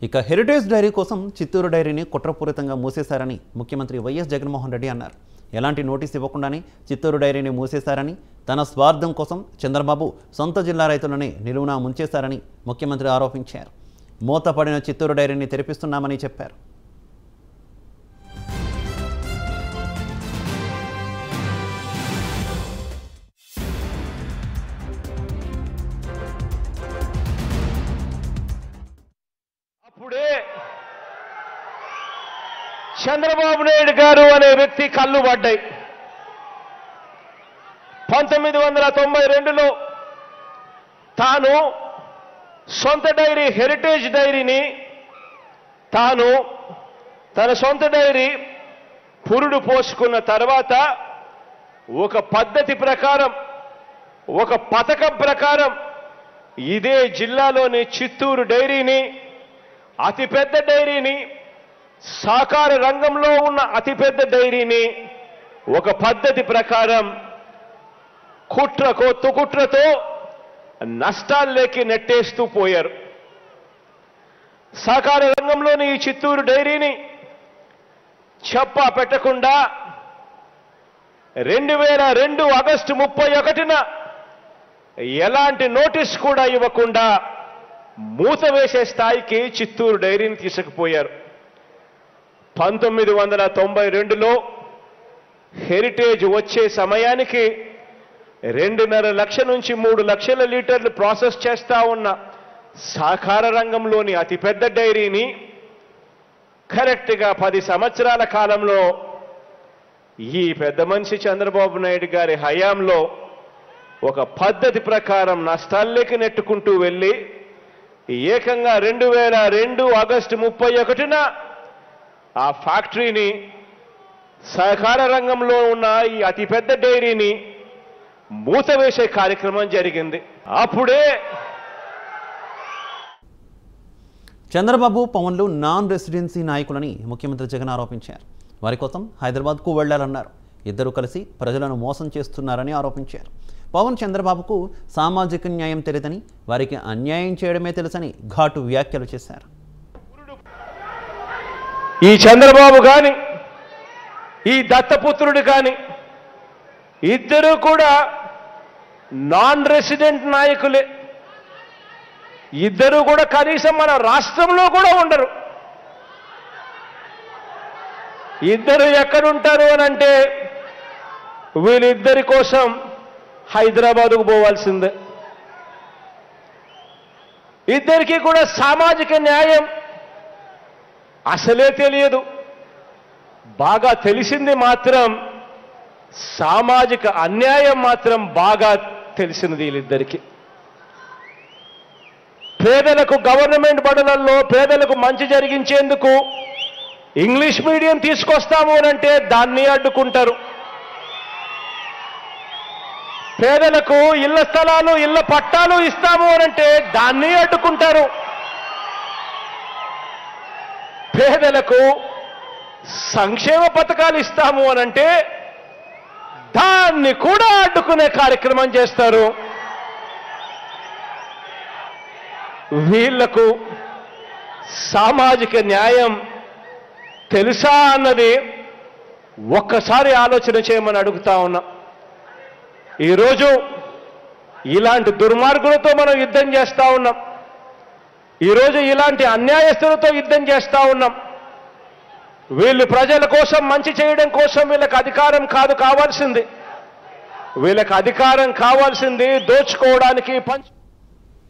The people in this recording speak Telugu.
ఇక హెరిటేజ్ డైరీ కోసం చిత్తూరు డైరీని కుట్రపూరితంగా మూసేశారని ముఖ్యమంత్రి వైఎస్ జగన్మోహన్ రెడ్డి అన్నారు. ఎలాంటి నోటీస్ ఇవ్వకుండానే చిత్తూరు డైరీని మూసేశారని, తన స్వార్థం కోసం చంద్రబాబు సొంత జిల్లా రైతులని నిలువునా ముంచేశారని ముఖ్యమంత్రి ఆరోపించారు. మూతపడిన చిత్తూరు డైరీని తెరిపిస్తున్నామని చెప్పారు. అప్పుడే చంద్రబాబు నాయుడు గారు అనే వ్యక్తి కళ్ళు పడ్డాయి. 1992లో తాను సొంత డైరీ హెరిటేజ్ డైరీని తన సొంత డైరీ పురుడు పోసుకున్న తర్వాత ఒక పద్ధతి ప్రకారం, ఒక పథకం ప్రకారం ఇదే జిల్లాలోని చిత్తూరు డైరీని, అతిపెద్ద డైరీని, సహకార రంగంలో ఉన్న అతిపెద్ద డైరీని ఒక పద్ధతి ప్రకారం కుట్రతో నష్టాల్లోకి నెట్టేస్తూ పోయారు. సహకార రంగంలోని ఈ చిత్తూరు డైరీని చెప్పా పెట్టకుండా 2002 ఆగస్టు 31న ఎలాంటి నోటీస్ కూడా ఇవ్వకుండా మూత వేసే స్థాయికి చిత్తూరు డైరీని తీసుకుపోయారు. 1992లో హెరిటేజ్ వచ్చే సమయానికి 2.5 లక్షల నుంచి 3 లక్షల లీటర్లు ప్రాసెస్ చేస్తా ఉన్న సహకార రంగంలోని అతిపెద్ద డైరీని కరెక్ట్గా 10 సంవత్సరాల కాలంలో ఈ పెద్ద మనిషి చంద్రబాబు నాయుడు గారి హయాంలో ఒక పద్ధతి ప్రకారం నష్టాల్లోకి నెట్టుకుంటూ వెళ్ళి ఏకంగా 2002 ఆగస్టు 31న ఆ ఫ్యాక్టరీని, సహకార రంగంలో ఉన్న ఈ అతిపెద్ద డైరీని మూత వేసే కార్యక్రమం జరిగింది. అప్పుడే చంద్రబాబు, పవన్లు నాన్ రెసిడెన్సీ నాయకులని ముఖ్యమంత్రి జగన్ ఆరోపించారు. వారి కోసం హైదరాబాద్కు వెళ్లాలన్నారు. ఇద్దరు కలిసి ప్రజలను మోసం చేస్తున్నారని ఆరోపించారు. పవన్ చంద్రబాబుకు సామాజిక న్యాయం తెలియదని, వారికి అన్యాయం చేయడమే తెలుసని ఘాటు వ్యాఖ్యలు చేశారు. ఈ చంద్రబాబు గాని, ఈ దత్తపుత్రుడు కాని ఇద్దరు కూడా నాన్ రెసిడెంట్ నాయకులే. ఇద్దరు కూడా కనీసం మన రాష్ట్రంలో కూడా ఉండరు. ఇద్దరు ఎక్కడుంటారు అని అంటే వీళ్ళిద్దరి కోసం హైదరాబాదుకు పోవాల్సిందే. ఇద్దరికీ కూడా సామాజిక న్యాయం అసలే తెలియదు. బాగా తెలిసింది మాత్రం సామాజిక అన్యాయం మాత్రం బాగా తెలిసినది వీళ్ళిద్దరికీ. పేదలకు గవర్నమెంట్ బడులలో పేదలకు మంచి జరిగించేందుకు ఇంగ్లీష్ మీడియం తీసుకొస్తాము అనంటే దాన్ని అడ్డుకుంటారు. పేదలకు ఇళ్ల స్థలాలు, ఇళ్ల పట్టాలు ఇస్తాము అనంటే దాన్ని అడ్డుకుంటారు. పేదలకు సంక్షేమ పథకాలు ఇస్తాము అనంటే దాన్ని కూడా అడ్డుకునే కార్యక్రమం చేస్తారు. వీళ్లకు సామాజిక న్యాయం తెలుసా అన్నది ఒక్కసారి ఆలోచన చేయమని అడుగుతా ఉన్నా. ఈరోజు ఇలాంటి దుర్మార్గులతో మనం యుద్ధం చేస్తా ఉన్నాం. ఈరోజు ఇలాంటి అన్యాయస్తులతో యుద్ధం చేస్తా ఉన్నాం. వీళ్ళు ప్రజల కోసం మంచి చేయడం కోసం వీళ్ళకి అధికారం కావాల్సింది. వీళ్ళకి అధికారం కావాల్సింది దోచుకోవడానికి,